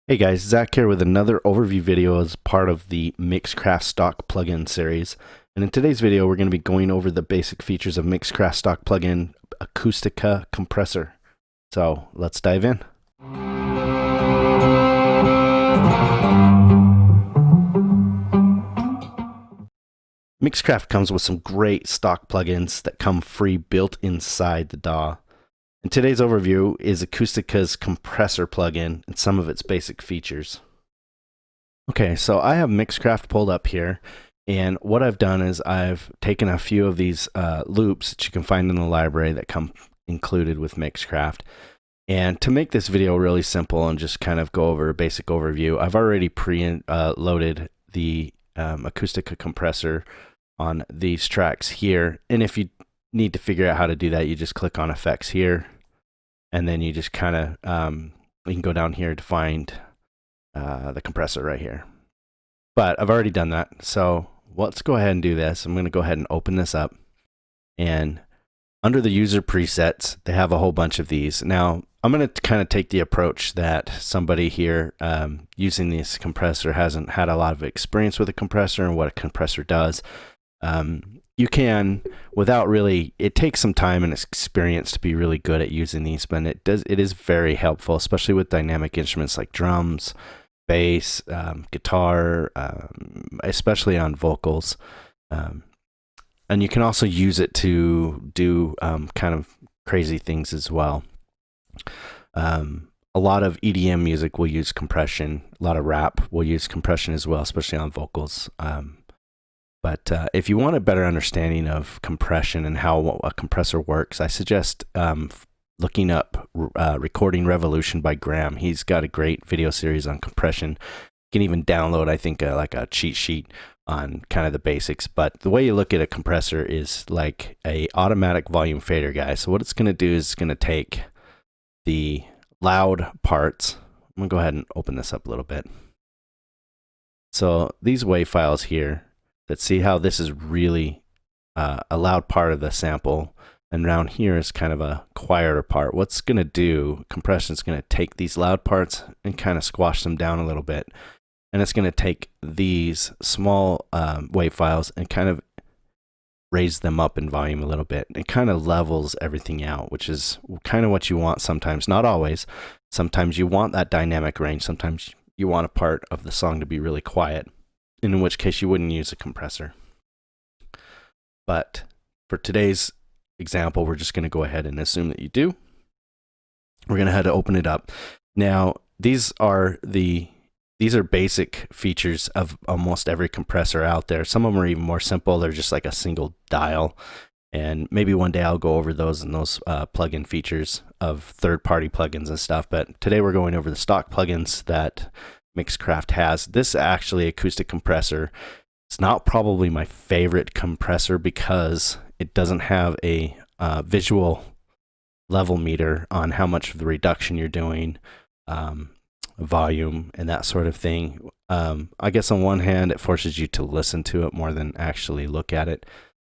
Hey guys, Zach here with another overview video as part of the Mixcraft stock plugin series. And in today's video, we're going to be going over the basic features of Mixcraft stock plugin Acoustica Compressor. So let's dive in. Mixcraft comes with some great stock plugins that come free built inside the DAW. And today's overview is Acoustic's compressor plugin and some of its basic features. Okay, so I have Mixcraft pulled up here, and what I've done is I've taken a few of these loops that you can find in the library that come included with Mixcraft. And to make this video really simple and just kind of go over a basic overview, I've already loaded the Acoustica compressor on these tracks here. And if you need to figure out how to do that, you just click on effects here, and then you just kind of you can go down here to find the compressor right here. But I've already done that, so let's go ahead and do this. I'm going to go ahead and open this up, and under the user presets, they have a whole bunch of these. Now I'm going to kind of take the approach that somebody here using this compressor hasn't had a lot of experience with a compressor and what a compressor does. You can, without really, it takes some time and experience to be really good at using these, but it is very helpful, especially with dynamic instruments like drums, bass, guitar, especially on vocals. And you can also use it to do kind of crazy things as well. A lot of EDM music will use compression. A lot of rap will use compression as well, especially on vocals. But if you want a better understanding of compression and how a compressor works, I suggest looking up Recording Revolution by Graham. He's got a great video series on compression. You can even download, I think, like a cheat sheet on kind of the basics. But the way you look at a compressor is like a automatic volume fader, guys. So what it's going to do is it's going to take the loud parts. I'm going to go ahead and open this up a little bit. So these WAV files here, let's see how this is really a loud part of the sample, and around here is kind of a quieter part. What's going to do, compression is going to take these loud parts and kind of squash them down a little bit, and it's going to take these small WAV files and kind of raise them up in volume a little bit. It kind of levels everything out, which is kind of what you want sometimes, not always. Sometimes you want that dynamic range. Sometimes you want a part of the song to be really quiet, in which case you wouldn't use a compressor. But for today's example, we're just going to go ahead and assume that you do. We're going to have to open it up. Now, these are basic features of almost every compressor out there. Some of them are even more simple. They're just like a single dial. And maybe one day I'll go over those and those plugin features of third-party plugins and stuff. But today we're going over the stock plugins that Mixcraft has. This actually acoustic compressor, it's not probably my favorite compressor because it doesn't have a visual level meter on how much of the reduction you're doing, volume and that sort of thing. I guess on one hand it forces you to listen to it more than actually look at it,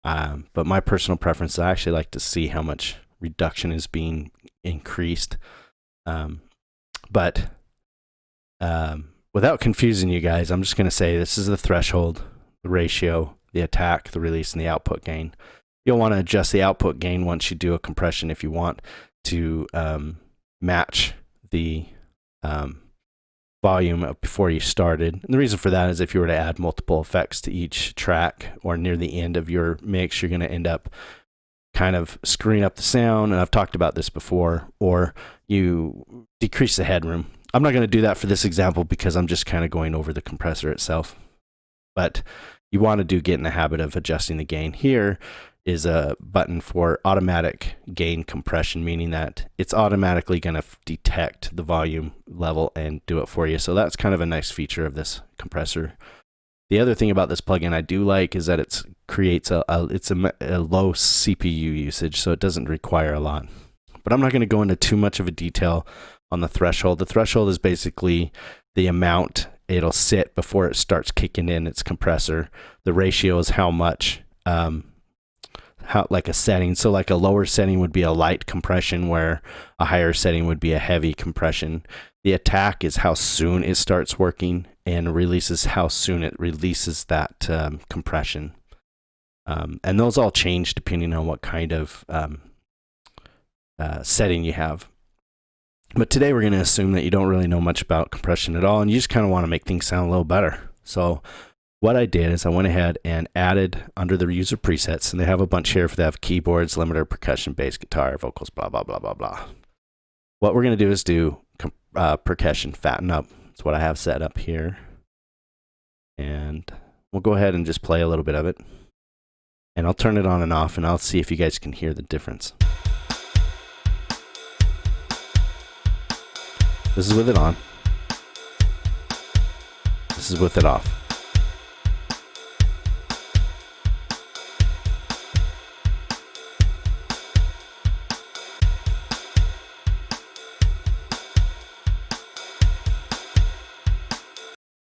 but my personal preference, I actually like to see how much reduction is being increased. Without confusing you guys, I'm just going to say this is the threshold, the ratio, the attack, the release, and the output gain. You'll want to adjust the output gain once you do a compression if you want to match the volume before you started. And the reason for that is if you were to add multiple effects to each track or near the end of your mix, you're going to end up kind of screwing up the sound, and I've talked about this before, or you decrease the headroom. I'm not going to do that for this example because I'm just kind of going over the compressor itself. But you want to get in the habit of adjusting the gain. Here is a button for automatic gain compression, meaning that it's automatically going to detect the volume level and do it for you. So that's kind of a nice feature of this compressor. The other thing about this plugin I do like is that it creates a low CPU usage, so it doesn't require a lot. But I'm not going to go into too much of a detail on the threshold. The threshold is basically the amount it'll sit before it starts kicking in its compressor. The ratio is how much, like a setting. So like a lower setting would be a light compression, where a higher setting would be a heavy compression. The attack is how soon it starts working, and release is how soon it releases that compression. And those all change depending on what kind of setting you have. But today we're going to assume that you don't really know much about compression at all, and you just kind of want to make things sound a little better. So what I did is I went ahead and added under the user presets, and they have a bunch here. They have keyboards, limiter, percussion, bass, guitar, vocals, blah, blah, blah, blah, blah. What we're going to do is do percussion, fatten up. That's what I have set up here. And we'll go ahead and just play a little bit of it. And I'll turn it on and off, and I'll see if you guys can hear the difference. This is with it on. This is with it off.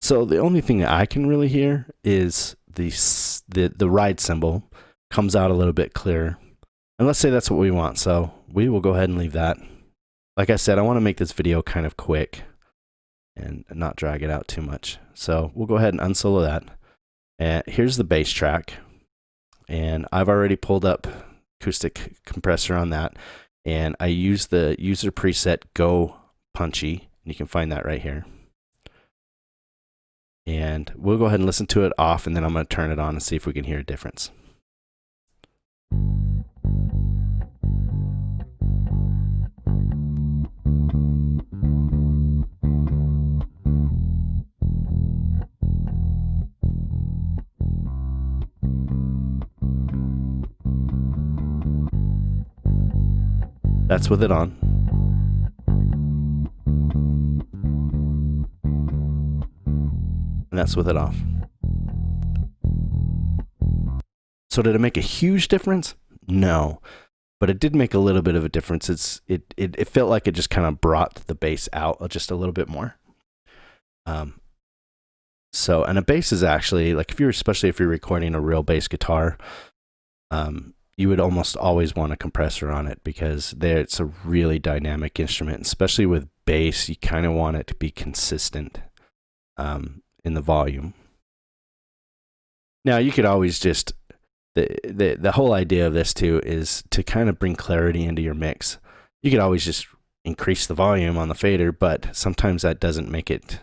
So the only thing that I can really hear is the ride cymbal comes out a little bit clearer. And let's say that's what we want. So we will go ahead and leave that. Like I said, I want to make this video kind of quick and not drag it out too much. So we'll go ahead and unsolo that. And here's the bass track. And I've already pulled up Acoustic Compressor on that. And I use the user preset Go Punchy. You can find that right here. And we'll go ahead and listen to it off, and then I'm going to turn it on and see if we can hear a difference. That's with it on. And that's with it off. So did it make a huge difference? No, but it did make a little bit of a difference. It felt like it just kind of brought the bass out just a little bit more. So, and a bass is actually, like, especially if you're recording a real bass guitar, you would almost always want a compressor on it, because it's a really dynamic instrument. Especially with bass, you kind of want it to be consistent in the volume. Now, you could always just, the whole idea of this too is to kind of bring clarity into your mix. You could always just increase the volume on the fader, but sometimes that doesn't make it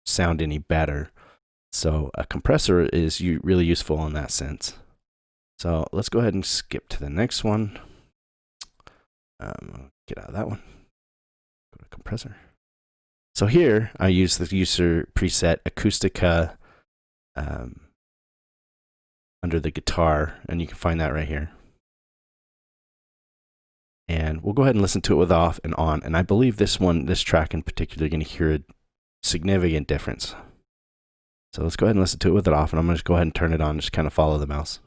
sound any better. So a compressor is really useful in that sense. So let's go ahead and skip to the next one. Get out of that one. Go to compressor. So here I use the user preset Acoustica under the guitar, and you can find that right here. And we'll go ahead and listen to it with off and on. And I believe this track in particular, you're going to hear a significant difference. So let's go ahead and listen to it with it off, and I'm going to just go ahead and turn it on, just kind of follow the mouse.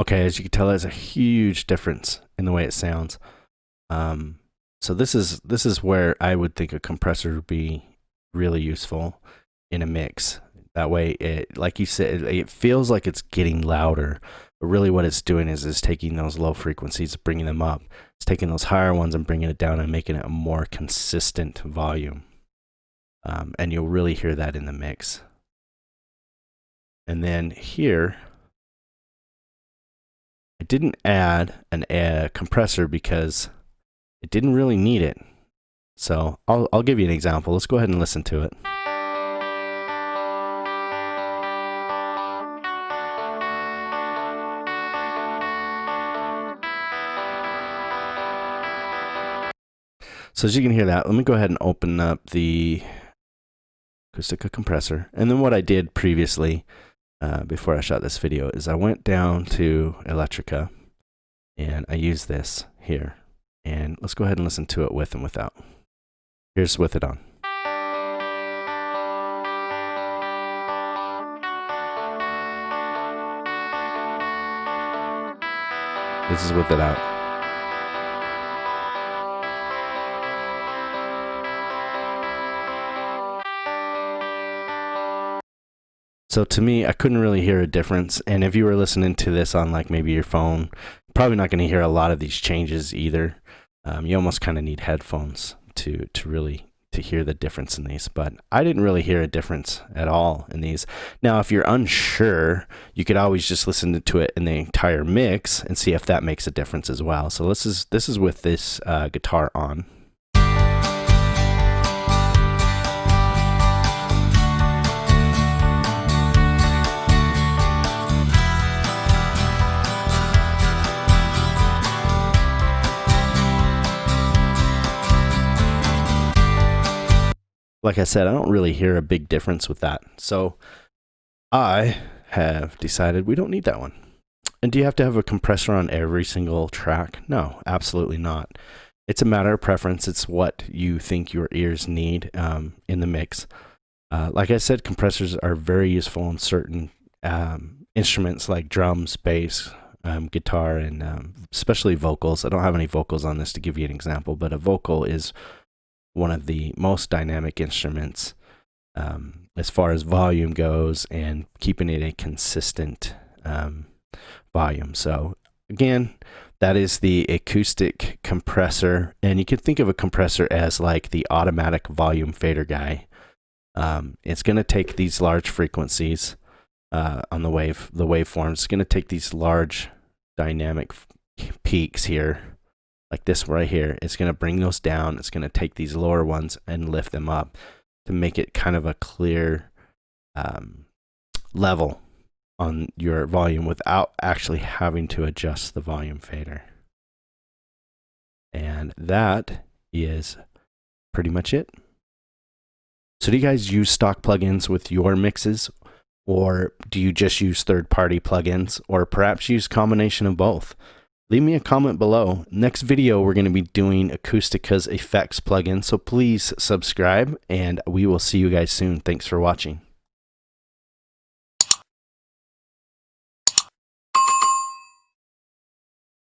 Okay, as you can tell, there's a huge difference in the way it sounds. So this is where I would think a compressor would be really useful in a mix. That way, it, like you said, it feels like it's getting louder, but really what it's doing is taking those low frequencies, bringing them up. It's taking those higher ones and bringing it down and making it a more consistent volume. And you'll really hear that in the mix. And then here, I didn't add a compressor because it didn't really need it. So I'll give you an example. Let's go ahead and listen to it. So as you can hear that, let me go ahead and open up the Acoustica Compressor. And then what I did previously, before I shot this video, is I went down to Electrica and I used this here. And let's go ahead and listen to it with and without. Here's with it on. This is with it out. So to me, I couldn't really hear a difference. And if you were listening to this on like maybe your phone, probably not going to hear a lot of these changes either. You almost kind of need headphones to really to hear the difference in these, but I didn't really hear a difference at all in these. Now, if you're unsure, you could always just listen to it in the entire mix and see if that makes a difference as well. So this is with this guitar on. Like I said, I don't really hear a big difference with that. So I have decided we don't need that one. And do you have to have a compressor on every single track? No, absolutely not. It's a matter of preference. It's what you think your ears need in the mix. Like I said, compressors are very useful in certain instruments like drums, bass, guitar, and especially vocals. I don't have any vocals on this to give you an example, but a vocal is one of the most dynamic instruments as far as volume goes and keeping it a consistent volume. So again, that is the Acoustic Compressor, and you can think of a compressor as like the automatic volume fader guy. It's going to take these large frequencies on the waveforms. It's going to take these large dynamic peaks here, like this right here. It's going to bring those down. It's going to take these lower ones and lift them up to make it kind of a clear level on your volume without actually having to adjust the volume fader. And that is pretty much it. So do you guys use stock plugins with your mixes, or do you just use third-party plugins, or perhaps use a combination of both? Leave me a comment below. Next video, we're going to be doing Acousticas effects plugin, so please subscribe, and we will see you guys soon. Thanks for watching.